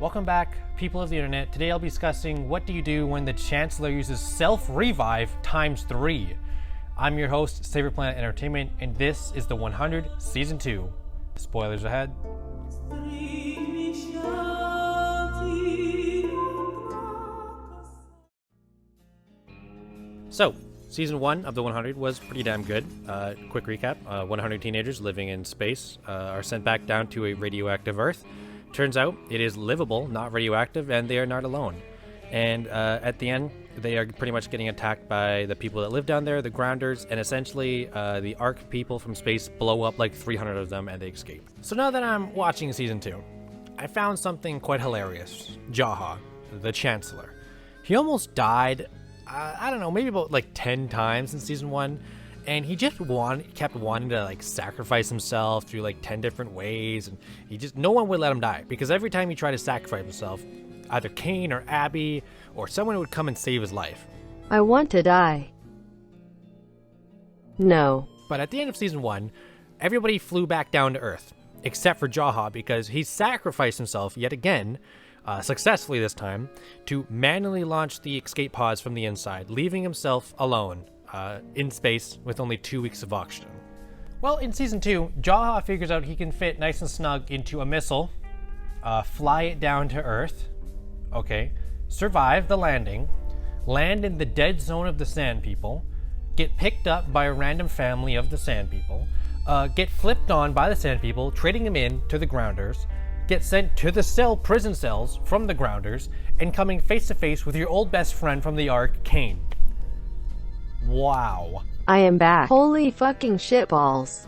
Welcome back, people of the internet. Today I'll be discussing what do you do when the Chancellor uses self-revive times 3. I'm your host, Saber Planet Entertainment, and this is the 100 Season 2. Spoilers ahead. So, Season 1 of the 100 was pretty damn good. Quick recap, 100 teenagers living in space are sent back down to a radioactive Earth. Turns out it is livable, not radioactive, and they are not alone. And at the end, they are pretty much getting attacked by the people that live down there, the grounders, and essentially the Ark people from space blow up like 300 of them and they escape. So now that I'm watching Season 2, I found something quite hilarious. Jaha, the Chancellor. He almost died, I don't know, maybe about like 10 times in Season 1. And he just kept wanting to like sacrifice himself through like 10 different ways, and no one would let him die, because every time he tried to sacrifice himself, either Kane or Abby or someone would come and save his life. I want to die. No. But at the end of Season 1, everybody flew back down to Earth, except for Jaha, because he sacrificed himself yet again, successfully this time, to manually launch the escape pods from the inside, leaving himself alone. In space with only 2 weeks of oxygen. Well, in Season 2, Jaha figures out he can fit nice and snug into a missile, fly it down to Earth, survive the landing, land in the dead zone of the Sand People, get picked up by a random family of the Sand People, get flipped on by the Sand People, trading him in to the Grounders, get sent to the prison cells from the Grounders, and coming face to face with your old best friend from the Ark, Kane. Wow. I am back. Holy fucking shitballs.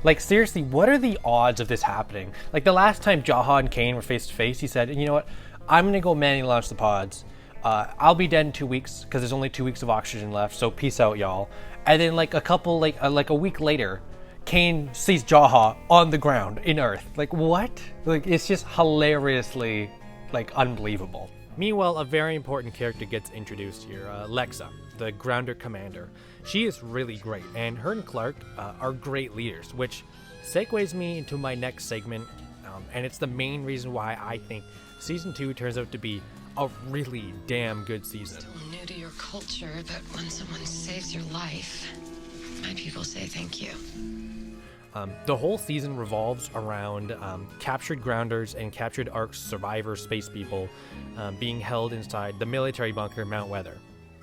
Like, seriously, what are the odds of this happening? Like, the last time Jaha and Kane were face to face, he said, you know what, I'm gonna go manually launch the pods. I'll be dead in 2 weeks, because there's only 2 weeks of oxygen left, so peace out, y'all. And then, like, a week later, Kane sees Jaha on the ground in Earth. Like, what? Like, it's just hilariously, like, unbelievable. Meanwhile, a very important character gets introduced here, Lexa, the Grounder Commander. She is really great, and her and Clark are great leaders, which segues me into my next segment, and it's the main reason why I think Season 2 turns out to be a really damn good season. Still new to your culture, but when someone saves your life, my people say thank you. The whole season revolves around captured Grounders and captured Ark survivor space people being held inside the military bunker Mount Weather.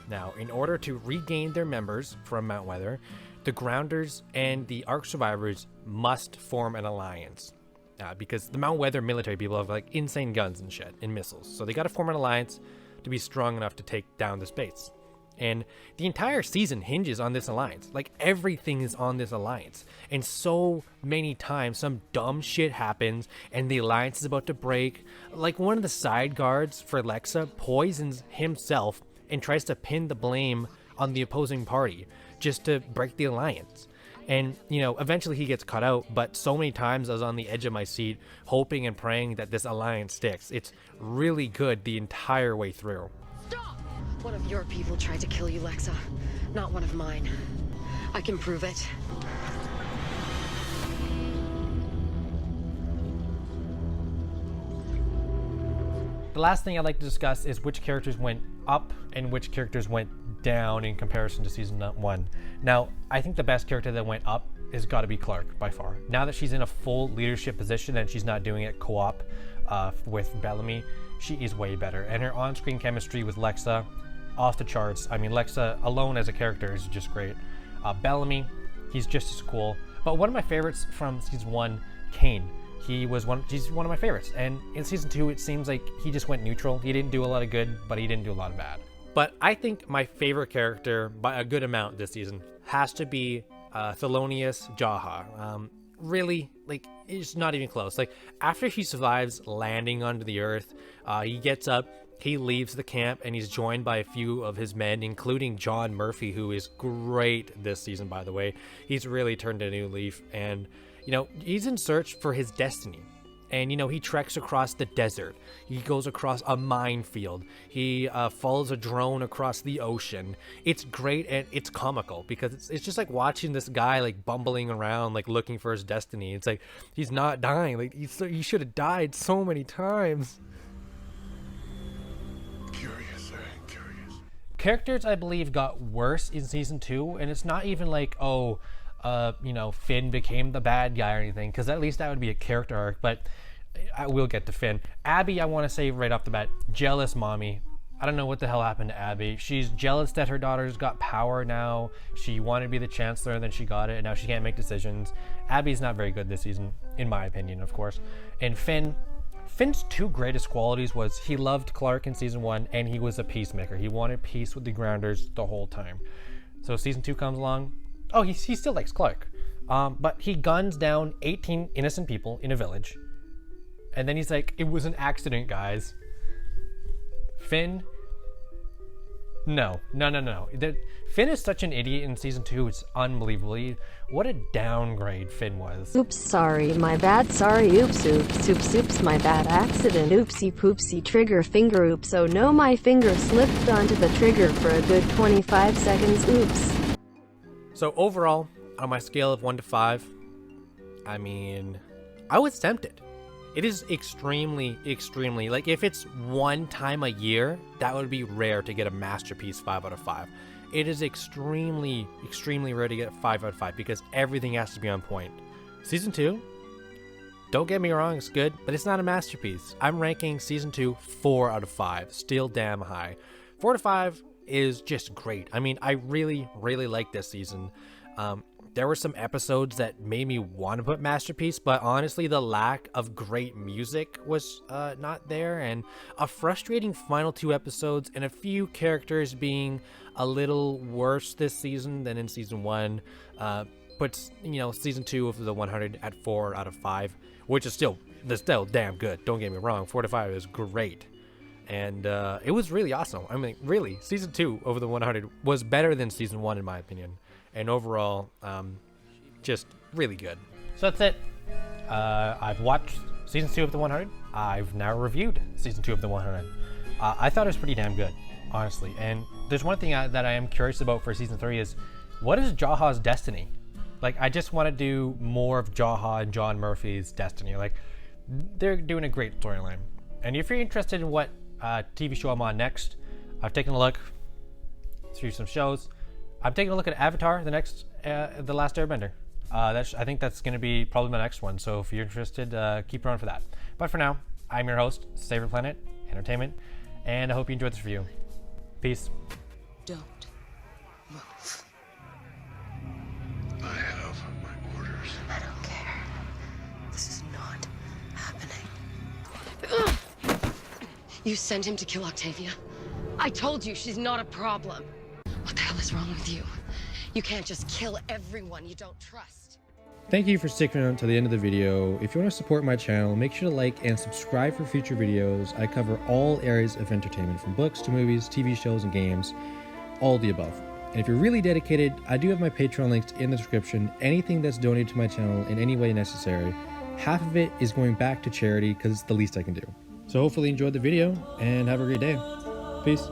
Now, in order to regain their members from Mount Weather, the Grounders and the Ark survivors must form an alliance. Because the Mount Weather military people have like insane guns and shit and missiles. So they gotta form an alliance to be strong enough to take down this base. And the entire season hinges on this alliance. Like, everything is on this alliance. And so many times some dumb shit happens and the alliance is about to break. Like, one of the side guards for Lexa poisons himself and tries to pin the blame on the opposing party just to break the alliance. And, you know, eventually he gets cut out, but so many times I was on the edge of my seat hoping and praying that this alliance sticks. It's really good the entire way through. Stop! One of your people tried to kill you, Lexa. Not one of mine. I can prove it. The last thing I'd like to discuss is which characters went up and which characters went down in comparison to Season 1. Now, I think the best character that went up has got to be Clark, by far. Now that she's in a full leadership position and she's not doing it co-op with Bellamy, she is way better. And her on-screen chemistry with Lexa, off the charts. I mean, Lexa alone as a character is just great. Bellamy, he's just as cool. But one of my favorites from Season 1, Kane. He's one of my favorites. And in Season 2, it seems like he just went neutral. He didn't do a lot of good, but he didn't do a lot of bad. But I think my favorite character by a good amount this season has to be Thelonious Jaha. Really, like, it's not even close. Like, after he survives landing onto the Earth, he gets up, he leaves the camp, and he's joined by a few of his men, including John Murphy, who is great this season, by the way. He's really turned a new leaf, and, you know, he's in search for his destiny. And, you know, he treks across the desert. He goes across a minefield. He follows a drone across the ocean. It's great, and it's comical because it's just like watching this guy like bumbling around, like looking for his destiny. It's like he's not dying. Like he should have died so many times. characters, I believe, got worse in season 2, and it's not even like, oh, you know, Finn became the bad guy or anything, because at least that would be a character arc, but I will get to Finn. Abby, I want to say right off the bat, jealous mommy. I don't know what the hell happened to Abby. She's jealous that her daughter's got power now. She wanted to be the chancellor, and then she got it, and now she can't make decisions. Abby's not very good this season, in my opinion, of course. And Finn's two greatest qualities was he loved Clark in season 1, and he was a peacemaker. He wanted peace with the Grounders the whole time. So season 2 comes along. Oh, he still likes Clark. But he guns down 18 innocent people in a village. And then he's like, it was an accident, guys. Finn, no. Finn is such an idiot in season 2. It's unbelievable. What a downgrade Finn was. Oops, sorry, my bad, sorry, oops, my bad, accident, oopsie poopsie, trigger finger, oops, oh no, my finger slipped onto the trigger for a good 25 seconds, oops. So overall, on my scale of 1 to 5, I mean, I was tempted. It is extremely, like if it's one time a year, that would be rare to get a masterpiece 5 out of 5. It is extremely rare to get 5 out of 5 because everything has to be on point. Season 2, don't get me wrong, it's good, but it's not a masterpiece. I'm ranking season 2 4 out of 5, still damn high. 4 to 5 is just great. I mean, I really like this season. There were some episodes that made me want to put masterpiece, but honestly, the lack of great music was not there, and a frustrating final 2 episodes and a few characters being a little worse this season than in season 1 puts, you know, season 2 of the 100 at 4 out of 5, which is still damn good. Don't get me wrong, 4 to 5 is great. And it was really awesome. I mean, really, season 2 over the 100 was better than season 1 in my opinion. And overall, just really good. So that's it. I've watched season 2 of the 100. I've now reviewed season 2 of the 100. I thought it was pretty damn good, honestly. And there's one thing that I am curious about for season 3 is, what is Jaha's destiny? Like, I just want to do more of Jaha and John Murphy's destiny. Like, they're doing a great storyline. And if you're interested in what TV show I'm on next, I've taken a look through some shows. I'm taking a look at Avatar, the Last Airbender. I think that's going to be probably my next one. So if you're interested, keep around for that. But for now, I'm your host, Saver Planet Entertainment, and I hope you enjoyed this review. Peace. Don't move. I have my orders. I don't care. This is not happening. You sent him to kill Octavia? I told you she's not a problem. What the hell is wrong with you? You can't just kill everyone you don't trust. Thank you for sticking around to the end of the video. If you want to support my channel, make sure to like and subscribe for future videos. I cover all areas of entertainment, from books to movies, TV shows, and games, all the above. And if you're really dedicated, I do have my Patreon links in the description. Anything that's donated to my channel in any way necessary, half of it is going back to charity because it's the least I can do. So hopefully you enjoyed the video and have a great day. Peace.